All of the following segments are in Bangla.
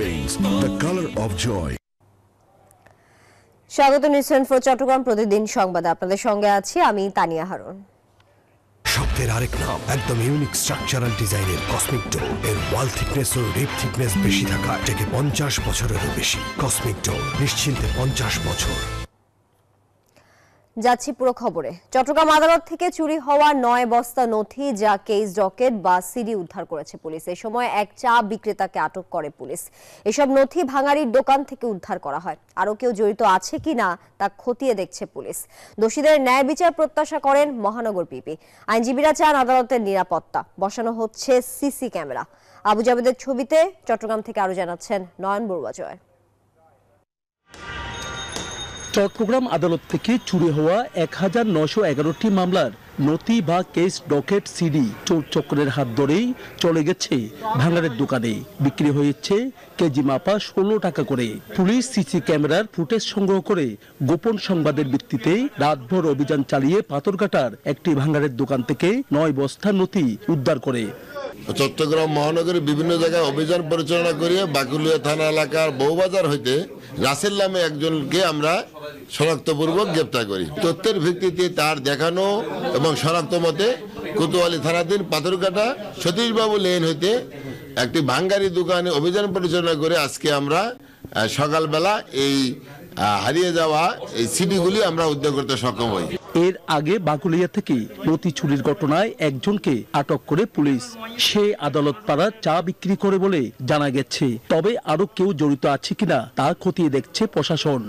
Paints, the color of joy. স্বাগত নিউজ 24 চট্টগ্রাম প্রতিদিন সংবাদে আপনাদের সঙ্গে আছি আমি তানিয়া হারুন। শব্দের আরেক নাম, একদম ইউনিক স্ট্রাকচারাল ডিজাইনের কসমিক ডোর। এর ওয়াল থিকনেস ও রিপ থিকনেস বেশি থাকা থেকে 50 বছরেরও বেশি। কসমিক ডোর, নিশ্চিন্তে 50 বছর। যাচ্ছি পুরো খবরে। চট্টগ্রাম আদালত থেকে চুরি হওয়া 9 বস্তা নথি যা কেস ডকেট বা সিডি উদ্ধার করেছে পুলিশ। এই সময় এক চা বিক্রেতাকে আটক করে পুলিশ। এসব নথি ভাঙাড়ির দোকান থেকে উদ্ধার করা হয়। আরও কেউ জড়িত আছে কিনা তা খতিয়ে দেখছে পুলিশ। দোষীদের ন্যায় বিচার প্রত্যাশা করেন মহানগর পিপি। আইনজীবীরা চান আদালতের নিরাপত্তা, বসানো হচ্ছে সিসি ক্যামেরা। আবু জাবেদের ছবিতে চট্টগ্রাম থেকে আরো জানাচ্ছেন নয়ন বড়ুয়া জয়। চট্টগ্রাম আদালত থেকে চুরি হওয়া 1911টি মামলার নথি বা কেস ডকেট সিডি চোর চক্রের হাত ধরেই চলে গেছে ভাঙাড়ের দোকানে। বিক্রি হয়েছে কেজি মাপা 16 টাকা করে। পুলিশ সিসি ক্যামেরার ফুটেজ সংগ্রহ করে গোপন সংবাদের ভিত্তিতে রাতভর অভিযান চালিয়ে পাথরঘাটার একটি ভাঙাড়ের দোকান থেকে 9 বস্তা নথি উদ্ধার করে। চট্টগ্রাম মহানগরের বিভিন্ন জায়গায় অভিযান পরিচালনা করে বাকুলিয়া থানা এলাকার বউবাজার হইতে রাসেল নামে একজনকে আমরা শনাক্তপূর্বক গ্রেপ্তার করি। তথ্যের ভিত্তিতে তার দেখানো এবং শনাক্ত মতে কোতোয়ালি থানাধীন পাথরঘাটা সতীশবাবু লেন হইতে একটি ভাঙ্গারি দোকানে অভিযান পরিচালনা করে আজকে আমরা সকালবেলা এই হারিয়ে যাওয়া এই সিডিগুলি আমরা উদ্ধার করতে সক্ষম হই। এর আগে বাকুলিয়া থেকে নথি চুরির ঘটনায় একজনকে আটক করে পুলিশ। সে আদালত পাড়া চা বিক্রি করে বলে জানা গেছে। তবে আরো কেউ জড়িত আছে কিনা তা খতিয়ে দেখছে প্রশাসন।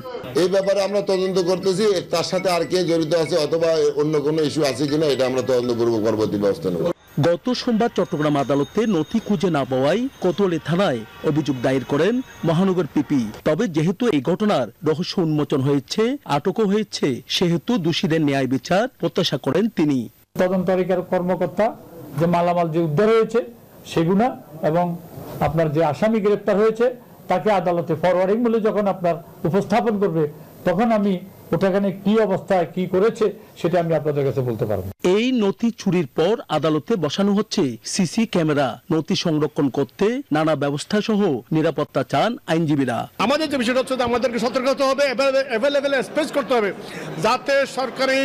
এই ব্যাপারে আমরা তদন্ত করতেছি, তার সাথে আর কে জড়িত আছে অথবা অন্য কোনো ইস্যু আছে কিনা এটা আমরা তদন্ত করব, পরবর্তী ব্যবস্থা নেব। গত সোমবার চট্টগ্রাম আদালতে নথি খুঁজে না পাওয়ায় কোতোয়ালি থানায় অভিযোগ দায়ের করেন মহানগর পিপি। তবে যেহেতু এই ঘটনার রহস্য উন্মোচন হয়েছে, আটকও হয়েছে, সেহেতু দোষীদের ন্যায় বিচার প্রত্যাশা করেন তিনি। তদন্তকারী কর্মকর্তা যে মালামাল যে উদ্ধার হয়েছে সেগুলো এবং আপনার যে আসামি গ্রেপ্তার হয়েছে তাকে আদালতে ফরওয়ার্ডিং বলে যখন আপনার উপস্থাপন করবে তখন আমি ওটাখানে কি অবস্থায় কি করেছে সেটা আমি আপনাদের কাছে বলতে পারবো। এই নথি চুরির পর আদালতে বসানো হচ্ছে সিসি ক্যামেরা। নথি সংরক্ষণ করতে নানা ব্যবস্থা সহ নিরাপত্তা চান আইনজীবীরা। আমাদের যে বিষয়টা হচ্ছে আমাদেরকে সতর্ক হতে হবে, অ্যাভেলেবেল স্পেস করতে হবে যাতে সরকারি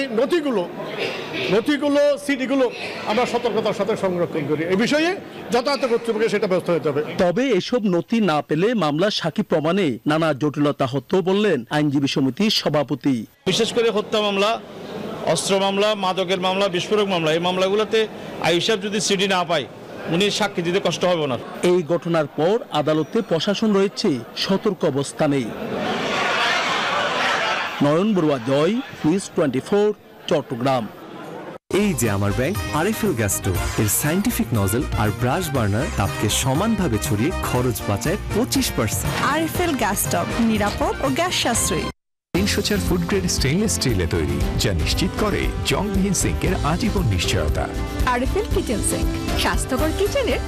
নথিগুলো সিডিগুলো আমরা সতর্কতার সাথে সংরক্ষণ করি। এই বিষয়ে যথাযথ কর্তৃপক্ষের সেটা ব্যবস্থা হতে হবে। তবে এসব নথি না পেলে মামলার সাক্ষী প্রমাণে নানা জটিলতা হতো বললেন আইনজীবী সমিতির সভাপতি। বিশেষ করে হত্যা মামলা, অস্ত্র মামলা, মাদকের মামলা, বিস্ফোরক মামলা, এই মামলাগুলোতে আইয়ুব সাহেব যদি সিডি না পায় উনি সাক্ষী দিতে কষ্ট হবে না। এই ঘটনার পর আদালতে প্রশাসন রয়েছে সতর্ক অবস্থানে। নয়ন বড়ুয়া জয়, নিউজ 24 চট্টগ্রাম। এই যে আমার ব্যাংক আরএফএল গ্যাস স্টোভ, এর সায়েন্টিফিক নজল আর ব্রাশ বার্নার তাপকে সমানভাবে ছড়িয়ে খরচ বাঁচায় 25%। আরএফএল গ্যাস স্টোভ নিরাপদ ও গ্যাস সাশ্রয়ী। 304 ফুড গ্রেড স্টেইনলেস স্টিলে তৈরি, যা নিশ্চিত করে জংবিহীন সিঙ্কের আজীবন নিশ্চয়তা। আরএফএল কিচেন সিঙ্ক, স্বাস্থ্যকর কিচেনের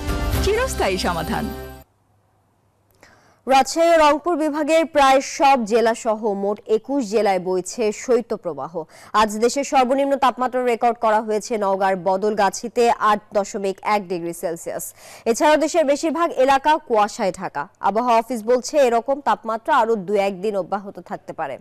চিরস্থায়ী সমাধান। রাজশাহী ও রংপুর বিভাগের প্রায় সব জেলা সহ মোট 21 জেলায় বইছে শৈত্যপ্রবাহ। আজ দেশের সর্বনিম্ন তাপমাত্রা রেকর্ড করা হয়েছে নওগাঁর বদলগাছিতে 8.1 ডিগ্রি সেলসিয়াস। এছাড়াও দেশের বেশিরভাগ এলাকা কুয়াশায় ঢাকা। আবহাওয়া অফিস বলছে এরকম তাপমাত্রা আরো 2-1 দিন অব্যাহত থাকতে পারে।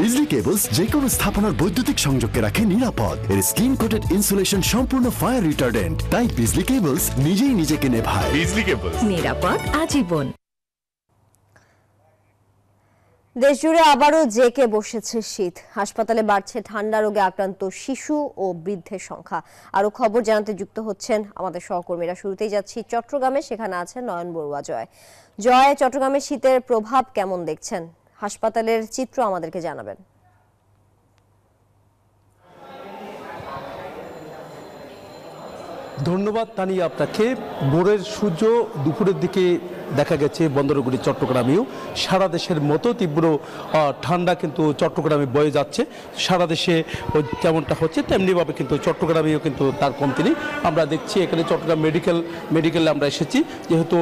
বিজলি কেবলস যে কোনো স্থাপনার বৈদ্যুতিক সংযোগকে রাখে নিরাপদ। এর স্কিন কোটেড ইনসুলেশন সম্পূর্ণ ফায়ার রিটার্ডেন্ট, তাই বিজলি কেবলস নিজেই নিজেকে নেভায়। বিজলি কেবলস, নিরাপদ আজীবন। দেশজুড়ে আবারও জেঁকে বসেছে শীত। হাসপাতালে বাড়ছে ঠান্ডা রোগে আক্রান্ত শিশু ও বৃদ্ধের সংখ্যা। আরো খবর জানাতে যুক্ত হচ্ছেন আমাদের সহকর্মীরা। শুরুতেই যাচ্ছি চট্টগ্রামে, সেখানে আছেন নয়ন বড়ুয়া জয়। জয়, চট্টগ্রামে শীতের প্রভাব কেমন দেখছেন? হাসপাতালের চিত্র আমাদেরকে জানাবেন। ধন্যবাদ তানিয়া আপনাকে। ভোরের সূর্য দুপুরের দিকে দেখা গেছে বন্দরগুলি চট্টগ্রামেও সারা দেশের মতো তীব্র ঠান্ডা কিন্তু চট্টগ্রামে বয়ে যাচ্ছে। সারা দেশে যেমনটা হচ্ছে তেমনিভাবে কিন্তু চট্টগ্রামেও কিন্তু তার কমতি নেই। আমরা দেখছি এখানে চট্টগ্রাম মেডিকেলে আমরা এসেছি, যেহেতু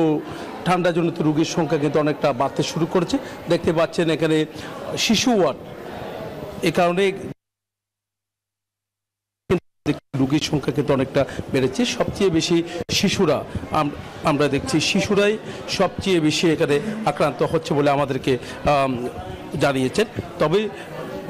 ঠান্ডাজনিত রোগীর সংখ্যা কিন্তু অনেকটা বাড়তে শুরু করেছে। দেখতে পাচ্ছেন এখানে শিশু ওয়ার্ড, এ কারণে রোগীর সংখ্যা কিন্তু অনেকটা বেড়েছে। সবচেয়ে বেশি শিশুরা, আমরা দেখছি শিশুরাই সবচেয়ে বেশি এখানে আক্রান্ত হচ্ছে বলে আমাদেরকে জানিয়েছেন। তবে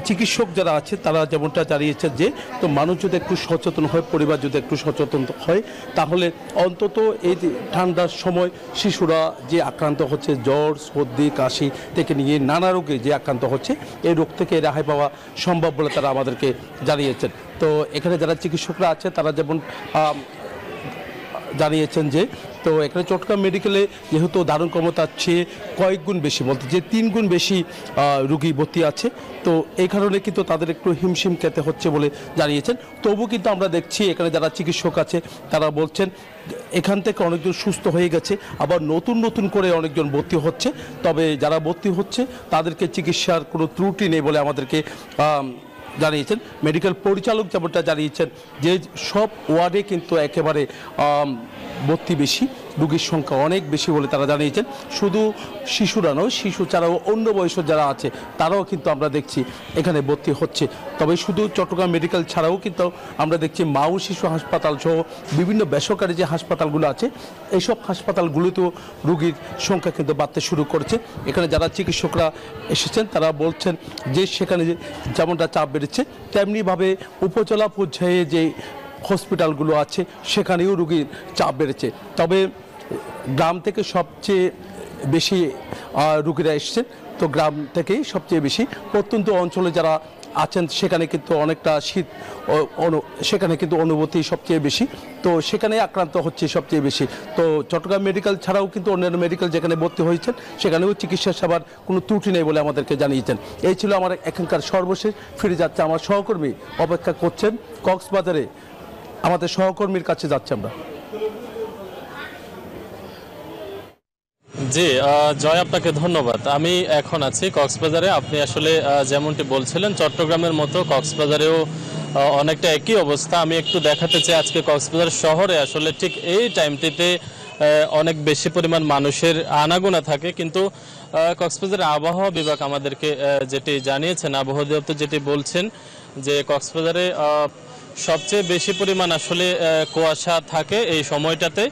চিকিৎসক যারা আছে তারা যেমনটা জানিয়েছেন যে তো মানুষ যদি একটু সচেতন হয়, পরিবার যদি একটু সচেতন হয়, তাহলে অন্তত এই ঠান্ডার সময় শিশুরা যে আক্রান্ত হচ্ছে জ্বর সর্দি কাশি থেকে নিয়ে নানা রোগে যে আক্রান্ত হচ্ছে, এই রোগ থেকে রেহাই পাওয়া সম্ভব বলে তারা আমাদেরকে জানিয়েছেন। তো এখানে যারা চিকিৎসকরা আছে তারা যেমন জানিয়েছেন যে তো এখানে চট্টগ্রাম মেডিকেলে যেহেতু ধারণ ক্ষমতার চেয়ে কয়েক গুণ বেশি, বলতে যে 3 গুণ বেশি রোগী ভর্তি আছে, তো এই কারণে কিন্তু তাদের একটু হিমশিম খেতে হচ্ছে বলে জানিয়েছেন। তবু কিন্তু আমরা দেখছি এখানে যারা চিকিৎসক আছে তারা বলছেন এখান থেকে অনেকজন সুস্থ হয়ে গেছে, আবার নতুন করে অনেকজন ভর্তি হচ্ছে। তবে যারা ভর্তি হচ্ছে তাদেরকে চিকিৎসার কোনো ত্রুটি নেই বলে আমাদেরকে জানিয়েছেন মেডিকেল পরিচালক। যেমনটা জানিয়েছেন যে সব ওয়ার্ডে কিন্তু একেবারে ভর্তি বেশি, রোগীর সংখ্যা অনেক বেশি বলে তারা জানিয়েছেন। শুধু শিশুরা নয়, শিশু ছাড়াও অন্য বয়সের যারা আছে তারাও কিন্তু আমরা দেখছি এখানে ভর্তি হচ্ছে। তবে শুধু চট্টগ্রাম মেডিকেল ছাড়াও কিন্তু আমরা দেখছি মা ও শিশু হাসপাতাল সহ বিভিন্ন বেসরকারি যে হাসপাতালগুলো আছে এইসব হাসপাতালগুলোতেও রোগীর সংখ্যা কিন্তু বাড়তে শুরু করেছে। এখানে যারা চিকিৎসকরা এসেছেন তারা বলছেন যে সেখানে যেমনটা চাপ বেড়েছে তেমনিভাবে উপজেলা পর্যায়ে যে হসপিটালগুলো আছে সেখানেও রোগীর চাপ বেড়েছে। তবে গ্রাম থেকে সবচেয়ে বেশি রোগীরা এসছেন, তো গ্রাম থেকেই সবচেয়ে বেশি। প্রত্যন্ত অঞ্চলে যারা আছেন সেখানে কিন্তু অনেকটা শীত, সেখানে কিন্তু অনুভূতি সবচেয়ে বেশি, তো সেখানে আক্রান্ত হচ্ছে সবচেয়ে বেশি। তো চট্টগ্রাম মেডিকেল ছাড়াও কিন্তু অন্যান্য মেডিকেল যেখানে ভর্তি হয়েছেন সেখানেও চিকিৎসা সেবার কোনো ত্রুটি নেই বলে আমাদেরকে জানিয়েছেন। এই ছিল আমার এখানকার সর্বশেষ। ফিরে যাচ্ছে আমার সহকর্মী, অপেক্ষা করছেন কক্সবাজারে, আমাদের সহকর্মীর কাছে যাচ্ছে আমরা। জি জয়, আপনাকে ধন্যবাদ। আমি এখন আছি কক্সবাজারে। আপনি আসলে যেমনটি বলছিলেন চট্টগ্রামের মতো কক্সবাজারেও অনেকটা একই অবস্থা। আমি একটু দেখাতে চাই আজকে কক্সবাজার শহরে আসলে ঠিক এই টাইমটিতে অনেক বেশি পরিমাণ মানুষের আনাগোনা থাকে, কিন্তু কক্সবাজারের আবহাওয়া বিভাগ আমাদেরকে যেটি জানিয়েছেন, আবহাওয়া দপ্তর যেটি বলছেন যে কক্সবাজারে সবচেয়ে বেশি পরিমাণ আসলে কুয়াশা থাকে এই সময়টাতে,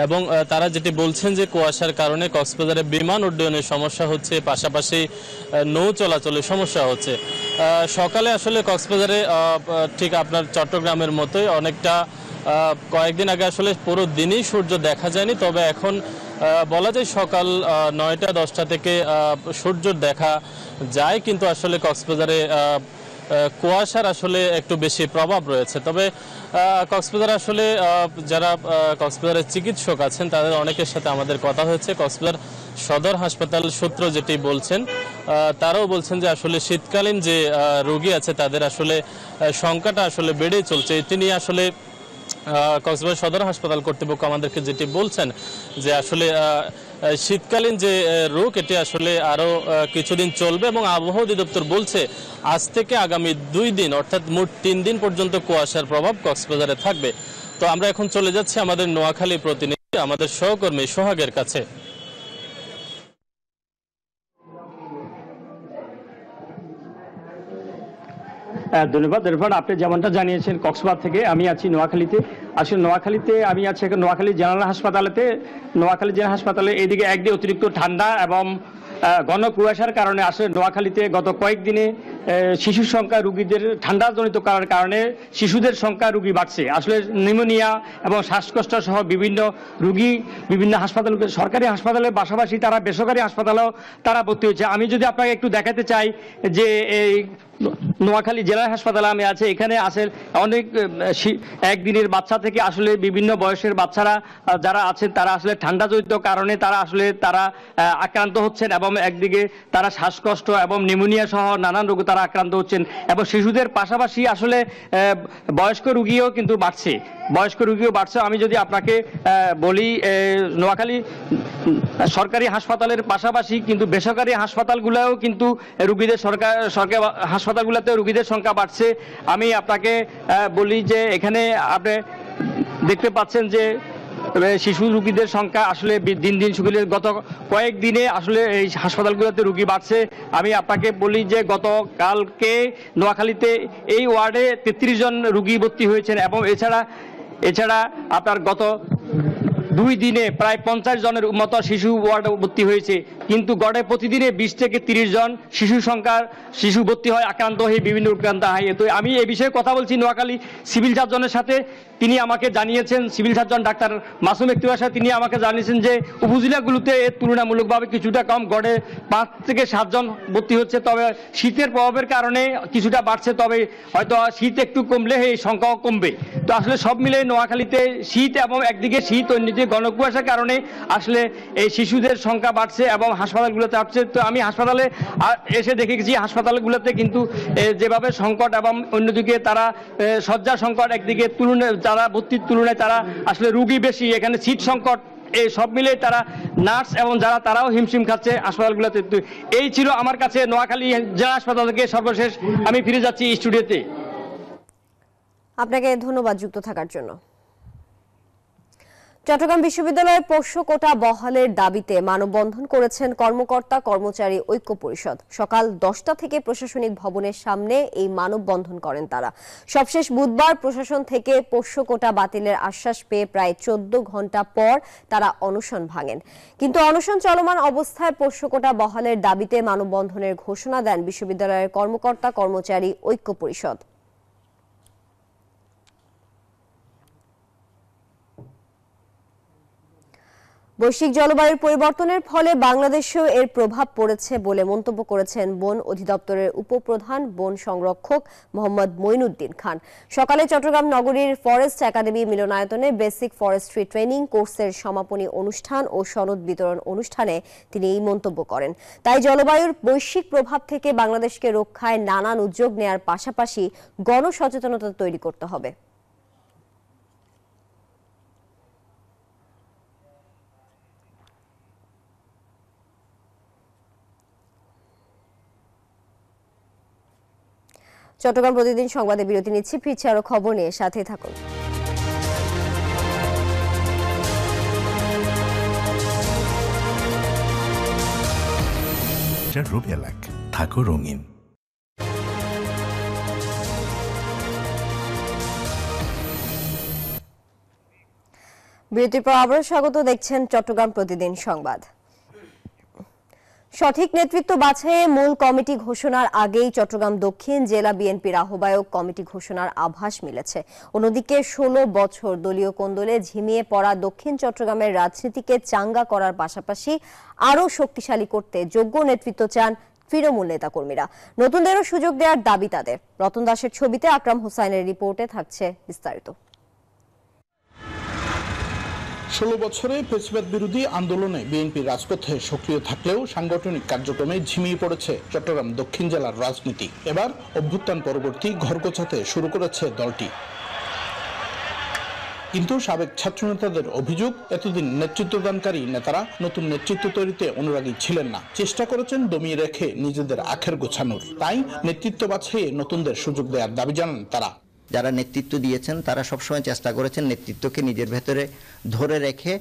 এবং তারা যেটি বলছেন যে কুয়াশার কারণে কক্সবাজারে বিমান উড্ডয়নের সমস্যা হচ্ছে, পাশাপাশি নৌ চলাচলের সমস্যা হচ্ছে। সকালে আসলে কক্সবাজারে ঠিক আপনার চট্টগ্রামের মতোই অনেকটা কয়েকদিন আগে আসলে পুরো দিনই সূর্য দেখা যায়নি, তবে এখন বলা যায় সকাল 9টা-10টা থেকে সূর্য দেখা যায়, কিন্তু আসলে কক্সবাজারে কুয়াশার আসলে একটু বেশি প্রভাব রয়েছে। তবে কক্সবাজার আসলে যারা কক্সবাজারের চিকিৎসক আছেন তাদের অনেকের সাথে আমাদের কথা হয়েছে। কক্সবাজার সদর হাসপাতাল সূত্র যেটি বলছেন, তারাও বলছেন যে আসলে শীতকালীন যে রোগী আছে তাদের আসলে সংখ্যাটা আসলে বেড়েই চলছে। এটি নিয়ে আসলে কক্সবাজার সদর হাসপাতাল কর্তৃপক্ষ আমাদেরকে যেটি বলছেন যে আসলে শীতকালীন যে রোগ এটি আসলে আরও কিছুদিন চলবে, এবং আবহাওয়া অধিদপ্তর বলছে আজ থেকে আগামী 2 দিন অর্থাৎ মোট 3 দিন পর্যন্ত কুয়াশার প্রভাব কক্সবাজারে থাকবে। তো আমরা এখন চলে যাচ্ছি আমাদের নোয়াখালী প্রতিনিধি, আমাদের সহকর্মী সোহাগের কাছে। ধন্যবাদ ইরফান। আপনি যেমনটা জানিয়েছেন কক্সবাজার থেকে আমি আছি নোয়াখালীতে। আসলে নোয়াখালীতে আমি আছি এখন নোয়াখালী জেনারেল হাসপাতালেতে। নোয়াখালী জেনারেল হাসপাতালে এইদিকে একদিকে অতিরিক্ত ঠান্ডা এবং ঘন কুয়াশার কারণে আসলে নোয়াখালীতে গত কয়েকদিনে শিশুর সংখ্যা, রোগীদের ঠান্ডাজনিত কারণে শিশুদের সংখ্যা রোগী বাড়ছে। আসলে নিউমোনিয়া এবং শ্বাসকষ্ট সহ বিভিন্ন রোগী বিভিন্ন হাসপাতাল, সরকারি হাসপাতালের পাশাপাশি তারা বেসরকারি হাসপাতালেও তারা ভর্তি হয়েছে। আমি যদি আপনাকে একটু দেখাতে চাই যে এই নোয়াখালী জেলা হাসপাতালে আমি আছি, এখানে আছে অনেক একদিনের বাচ্চা থেকে আসলে বিভিন্ন বয়সের বাচ্চারা যারা আছেন তারা আসলে ঠান্ডাজনিত কারণে তারা আক্রান্ত হচ্ছেন, এবং একদিকে তারা শ্বাসকষ্ট এবং নিউমোনিয়া সহ নানান রোগ তারা তারা আক্রান্ত হচ্ছেন এবং শিশুদের পাশাপাশি আসলে বয়স্ক রোগীও কিন্তু বাড়ছে, আমি যদি আপনাকে বলি নোয়াখালী সরকারি হাসপাতালের পাশাপাশি কিন্তু বেসরকারি হাসপাতালগুলোও কিন্তু রোগীদের সরকারি হাসপাতালগুলোতে রোগীদের সংখ্যা বাড়ছে। আমি আপনাকে বলি যে এখানে আপনি দেখতে পাচ্ছেন যে শিশু রোগীদের সংখ্যা আসলে দিন দিন গত কয়েকদিনে আসলে এই হাসপাতালগুলোতে রোগী বাড়ছে। আমি আপনাকে বলি যে গতকালকে নোয়াখালীতে এই ওয়ার্ডে 33 জন রোগী ভর্তি হয়েছেন এবং এছাড়া আপনার গত 2 দিনে প্রায় 50 জনের মতো শিশু ওয়ার্ডে ভর্তি হয়েছে, কিন্তু গড়ে প্রতিদিনে 20 থেকে 30 জন শিশু ভর্তি হয়, আক্রান্ত হয়ে বিভিন্ন রোগাক্রান্ত হয়। তো আমি এই বিষয়ে কথা বলছি নোয়াখালী সিভিল সার্জনের সাথে। তিনি আমাকে জানিয়েছেন, civil surgeon doctor Masum Iktiar সাহেব, তিনি আমাকে জানিয়েছেন যে উপজেলাগুলোতে এর তুলনামূলকভাবে কিছুটা কম, গড়ে 5 থেকে 7 জন ভর্তি হচ্ছে। তবে শীতের প্রভাবের কারণে কিছুটা বাড়ছে, তবে হয়তো শীত একটু কমলে এই সংখ্যাও কমবে। তো আসলে সব মিলে নোয়াখালীতে শীত এবং একদিকে শীত, অন্যদিকে ঘনকুয়াশার কারণে আসলে এই শিশুদের সংখ্যা বাড়ছে এবং হাসপাতালগুলোতে আসছে। তো আমি হাসপাতালে এসে দেখেছি হাসপাতালগুলোতে কিন্তু যেভাবে সংকট এবং অন্যদিকে তারা শয্যা সংকট, একদিকে তারা ভর্তির তুলনায় তারা আসলে রোগী বেশি, এখানে সিট সংকট, এই সব মিলে তারা নার্স এবং তারাও হিমশিম খাচ্ছে হাসপাতালগুলোতে। এই ছিল আমার কাছে নোয়াখালী জেলা হাসপাতাল থেকে সর্বশেষ। আমি ফিরে যাচ্ছি স্টুডিওতে। আপনাকে ধন্যবাদ যুক্ত থাকার জন্য। চট্টগ্রাম বিশ্ববিদ্যালয়ের পোষ্য কোটা বহালের দাবিতে মানববন্ধন করেছেন কর্মকর্তা কর্মচারী ঐক্য পরিষদ। সকাল 10টা থেকে প্রশাসনিক ভবনের সামনে এই মানববন্ধন করেন তারা। সবশেষ বুধবার প্রশাসন থেকে পোষ্য কোটা বাতিলের আশ্বাস পেয়ে প্রায় 14 ঘন্টা পর তারা অনশন ভাঙেন। কিন্তু অনশন চলমান অবস্থায় পোষ্য কোটা বহালের দাবিতে মানববন্ধনের ঘোষণা দেন বিশ্ববিদ্যালয়ের কর্মকর্তা কর্মচারী ঐক্য পরিষদ। বৈশ্বিক জলবায়ুর পরিবর্তনের ফলে বাংলাদেশেও এর প্রভাব পড়েছে বলে মন্তব্য করেছেন বন অধিদপ্তরের উপপ্রধান বন সংরক্ষক মোহাম্মদ মঈনুদ্দিন খান। সকালে চট্টগ্রাম নগরীর ফরেস্ট একাডেমি মিলনায়তনে বেসিক ফরেস্ট্রি ট্রেনিং কোর্সের সমাপনী অনুষ্ঠান ও সনদ বিতরণ অনুষ্ঠানে তিনি এই মন্তব্য করেন। তাই জলবায়ুর বৈশ্বিক প্রভাব থেকে বাংলাদেশকে রক্ষায় নানান উদ্যোগ নেয়ার পাশাপাশি গণসচেতনতা তৈরি করতে হবে। চট্টগ্রাম প্রতিদিন সংবাদে বিরতি নিচ্ছি, ফিরছি আরো খবর নিয়ে, সাথে থাকুন। থাকো রঙিন। বিরতির পর আবারও স্বাগত, দেখছেন চট্টগ্রাম প্রতিদিন সংবাদ। সঠিক নেতৃত্ব বাছাইয়ে মূল কমিটি ঘোষণার আগেই চট্টগ্রাম দক্ষিণ জেলা বিএনপির আহ্বায়ক কমিটি ঘোষণার আভাস মিলেছে। অন্যদিকে 16 বছর দলীয় কোন্দলে ঝিমিয়ে পড়া দক্ষিণ চট্টগ্রামের রাজনীতিকে চাঙ্গা করার পাশাপাশি আরও শক্তিশালী করতে যোগ্য নেতৃত্ব চান তৃণমূল নেতাকর্মীরা। নতুনদেরও সুযোগ দেওয়ার দাবি তাদের। রতন দাসের ছবিতে আকরাম হোসাইনের রিপোর্টে থাকছে বিস্তারিত। 16 বছরে ফ্যাসিবাদ বিরোধী আন্দোলনে বিএনপি রাজপথে সক্রিয় থাকলেও সাংগঠনিক কার্যক্রমে ঝিমিয়ে পড়েছে চট্টগ্রাম দক্ষিণ জেলার রাজনীতি। এবার অভ্যুত্থান পরবর্তী ঘর গোছাতে শুরু করেছে দলটি। কিন্তু সাবেক ছাত্রনেতাদের অভিযোগ, এতদিন নেতৃত্বদানকারী নেতারা নতুন নেতৃত্ব তৈরিতে অনুরাগী ছিলেন না, চেষ্টা করেছেন দমিয়ে রেখে নিজেদের আখের গোছানোর। তাই নেতৃত্ব বাছাইয়ে নতুনদের সুযোগ দেওয়ার দাবি জানান তারা। যারা নেতৃত্ব দিয়েছেন তারা সবসময় চেষ্টা করেছেন নেতৃত্বকে নিজের ভেতরে ধরে রেখে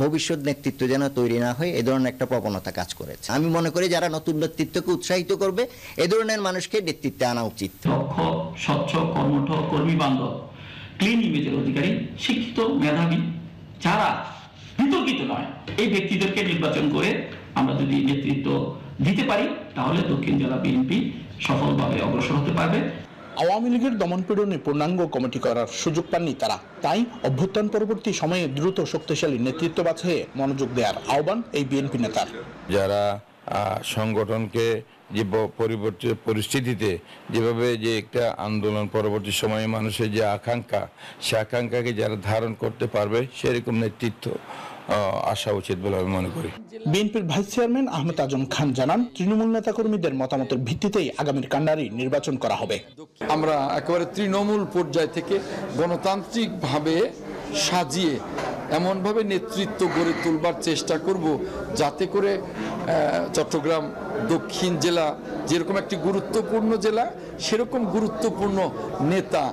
ভবিষ্যৎ নেতৃত্ব যেন তৈরি না হয় এই ধরনের একটা প্রবণতা কাজ করেছে। আমি মনে করি যারা নতুন নেতৃত্বকে উৎসাহিত করবে এ ধরনের মানুষকে নেতৃত্বে আনা উচিত। দক্ষ, স্বচ্ছ, কর্মঠ, কর্মী বান্ধব, ক্লিন ইমেজের অধিকারী, শিক্ষিত, মেধাবী, যারা বিতর্কিত নয়, এই ব্যক্তিদেরকে নির্বাচন করে আমরা যদি নেতৃত্ব দিতে পারি তাহলে দক্ষিণ জেলা বিএনপি সফলভাবে অগ্রসর হতে পারবে। আওয়ামী লীগের দমনপীড়নে পূর্ণাঙ্গ কমিটি করার সুযোগ পাননি তারা। তাই অভ্যুত্থান পরবর্তী সময়ে দ্রুত শক্তিশালী নেতৃত্ব বাছাইয়ে মনোযোগ দেওয়ার আহ্বান এই বিএনপি নেতার। যারা সংগঠনকে যে পরিবর্তিত পরিস্থিতিতে যেভাবে যে একটা আন্দোলন পরবর্তী সময়ে মানুষের যে আকাঙ্ক্ষা, সে আকাঙ্ক্ষাকে যারা ধারণ করতে পারবে সেরকম নেতৃত্ব আসা উচিত বলে আমি মনে করি। বিএনপির ভাইস চেয়ারম্যান আহমেদ আজম খান জানান, তৃণমূল নেতাকর্মীদের মতামতের ভিত্তিতেই আগামীর কান্ডারি নির্বাচন করা হবে। আমরা একেবারে তৃণমূল পর্যায় থেকে গণতান্ত্রিকভাবে সাজিয়ে এমনভাবে নেতৃত্ব গড়ে তুলবার চেষ্টা করব যাতে করে চট্টগ্রাম দক্ষিণ জেলা যেরকম একটি গুরুত্বপূর্ণ জেলা, সেরকম গুরুত্বপূর্ণ নেতা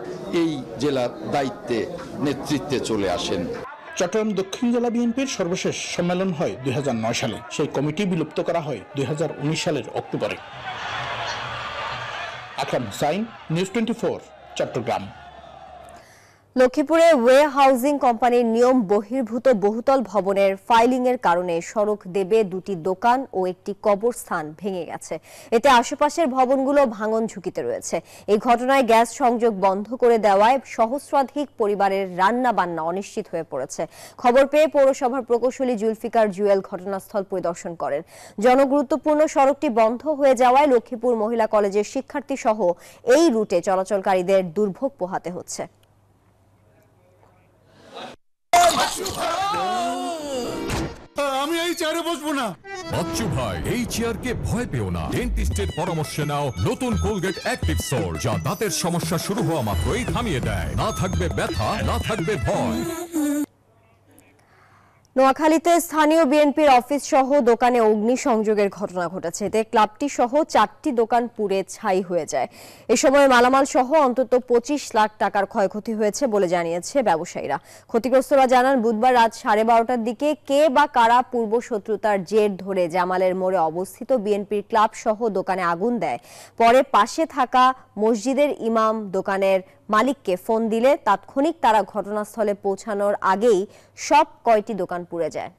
এই জেলার দায়িত্বে নেতৃত্বে চলে আসেন। চট্টগ্রাম দক্ষিণ জেলা বিএনপির সর্বশেষ সম্মেলন হয় 2009 সালে। সেই কমিটি বিলুপ্ত করা হয় 2019 সালের অক্টোবরে। আকরাম হুসাইন, নিউজ 24, চট্টগ্রাম। লক্ষ্মীপুরে ওয়ে হাউজিং কোম্পানির নিয়ম বহির্ভূত বহুতল ভবনের ফাইলিং এর কারণে সড়ক দেবে দুটি দোকান ও একটি কবরস্থান ভেঙে গেছে। এতে আশেপাশের ভবনগুলো ভাঙন ঝুঁকিতে রয়েছে। এই ঘটনায় গ্যাস সংযোগ বন্ধ করে দেওয়ায় সহস্রাধিক পরিবারের রান্না বান্না অনিশ্চিত হয়ে পড়েছে। খবর পেয়ে পৌরসভার প্রকৌশলী জুলফিকার জুয়েল ঘটনাস্থল পরিদর্শন করেন। জনগুরুত্বপূর্ণ সড়কটি বন্ধ হয়ে যাওয়ায় লক্ষ্মীপুর মহিলা কলেজের শিক্ষার্থী সহ এই রুটে চলাচলকারীদের দুর্ভোগ পোহাতে হচ্ছে। আমি এই চেয়ারে বসবো না। বাচ্চু ভাই, এই চেয়ারকে ভয় পেও না। ডেন্টিস্টের পরামর্শে নাও নতুন কোলগেট অ্যাক্টিভ সোল, যা দাঁতের সমস্যা শুরু হওয়া মাত্রই থামিয়ে দেয়। না থাকবে ব্যথা, না থাকবে ভয়। নোয়াখালীতে স্থানীয় বিএনপির অফিস সহ দোকানে অগ্নিসংযোগের ঘটনা ঘটেছে। এতে ক্লাবটি সহ 4টি দোকান পুড়ে ছাই হয়ে যায়। এ সময় মালামাল সহ অন্তত 25 লাখ টাকার ক্ষয়ক্ষতি হয়েছে বলে জানিয়েছে ব্যবসায়ীরা। ক্ষতিগ্রস্তরা জানান, বুধবার রাত 12:30টার দিকে কে বা কারা পূর্ব শত্রুতার জের ধরে জামালের মোড়ে অবস্থিত বিএনপির ক্লাব সহ দোকানে আগুন দেয়। পরে পাশে থাকা মসজিদের ইমাম দোকানের মালিককে ফোন দিলে তাৎক্ষণিক তারা ঘটনাস্থলে পৌঁছানোর আগেই সব কয়টি দোকান পুড়ে যায়।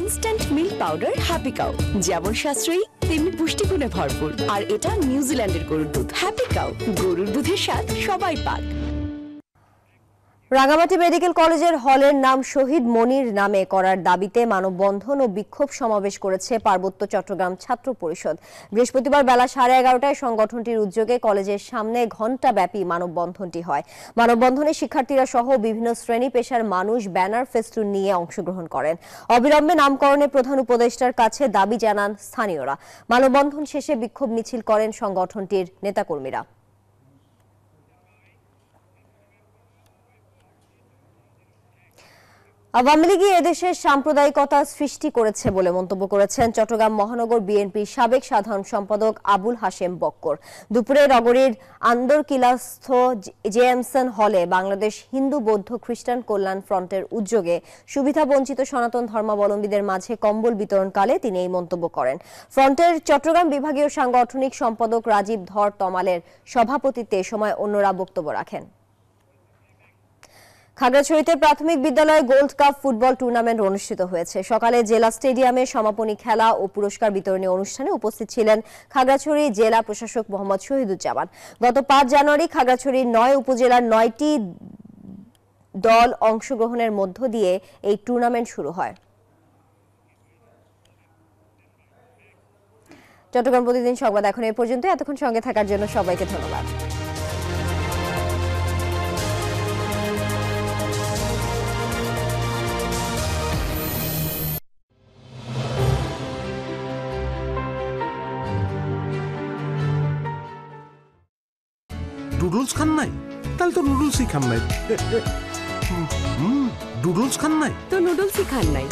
Instant milk powder happy cow, যেমন সাশ্রয়ী তেমনি পুষ্টিগুণে ভরপুর। আর এটা নিউজিল্যান্ডের গরুর দুধ। হ্যাপি কাউ, গরুর দুধের স্বাদ সবাই পাক। রাঙামাটি মেডিকেল কলেজের হলের নাম শহীদ মনির নামে করার দাবিতে মানববন্ধন ও বিক্ষোভ সমাবেশ করেছে পার্বত্য চট্টগ্রাম ছাত্র পরিষদ। বৃহস্পতিবার বেলা 11:30টায় সংগঠনটির উদ্যোগে কলেজের সামনে ঘণ্টাব্যাপী মানববন্ধনটি হয়। মানববন্ধনে শিক্ষার্থীরা সহ বিভিন্ন শ্রেণী পেশার মানুষ ব্যানার ফেস্টুন নিয়ে অংশগ্রহণ করেন। অবিলম্বে নামকরণে প্রধান উপদেষ্টার কাছে দাবি জানান স্থানীয়রা। মানববন্ধন শেষে বিক্ষোভ মিছিল করেন সংগঠনটির নেতাকর্মীরা। আওয়ামী লীগ এদেশের সাম্প্রদায়িকতা সৃষ্টি করেছে বলে মন্তব্য করেছেন চট্টগ্রাম মহানগর বিএনপির সাবেক সাধারণ সম্পাদক আবুল হাশেম বক্কর। দুপুরে নগরীর আন্দরকিলাস্থ জেএমসন হলে বাংলাদেশ হিন্দু বৌদ্ধ খ্রিস্টান কল্যাণ ফ্রন্টের উদ্যোগে সুবিধাবঞ্চিত সনাতন ধর্মাবলম্বীদের মাঝে কম্বল বিতরণকালে তিনি এই মন্তব্য করেন। ফ্রন্টের চট্টগ্রাম বিভাগীয় সাংগঠনিক সম্পাদক রাজীব ধর তমালের সভাপতিত্বে এ সময় অন্যরা বক্তব্য রাখেন। খাগড়াছড়িতে প্রাথমিক বিদ্যালয়ে গোল্ড কাপ ফুটবল টুর্নামেন্ট অনুষ্ঠিত হয়েছে। সকালে জেলা স্টেডিয়ামে সমাপনী খেলা ও পুরস্কার বিতরণী অনুষ্ঠানে উপস্থিত ছিলেন খাগড়াছড়ি জেলা প্রশাসক মোহাম্মদ শহীদুজ্জামান। গত 5 জানুয়ারি খাগড়াছড়ির 9 উপজেলার 9টি দল অংশগ্রহণের মধ্য দিয়ে এই টুর্নামেন্ট শুরু হয়। চট্টগ্রাম প্রতিদিন সংবাদ এখন এই পর্যন্ত। এতক্ষণ সঙ্গে থাকার জন্য সবাইকে ধন্যবাদ। নুডলস খান নাই? তাহলে তো নুডলসই খান নাই। নুডলস খান নাই তো নুডলসই খান নাই।